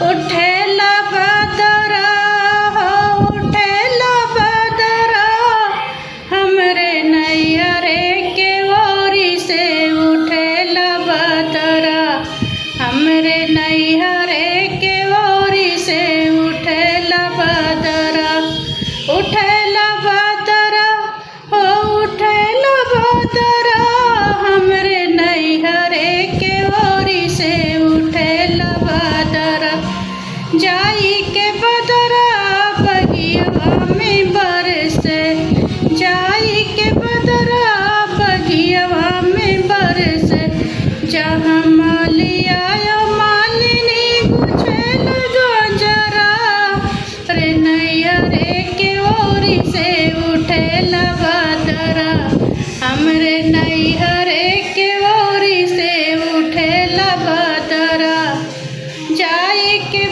उठेला बदरा हो उठेला बदरा हमरे नैहरे के ओरी से उठेला बदरा हमरे नैहरे के ओरी से उठेला बदरा उठेला बदरा हो उठेला बदरा हमरे नैहरे के ओरी से उठेला बदरा जाई के बदरा बगिया में बरसे जाई के बदरा बगिया में बरसे जहाँ मालिया मालिनी गुछेल गजरा रे नैहरे के ओरी से उठेला बदरा हमरे नैहरे के ओरी से उठेला बदरा जाई के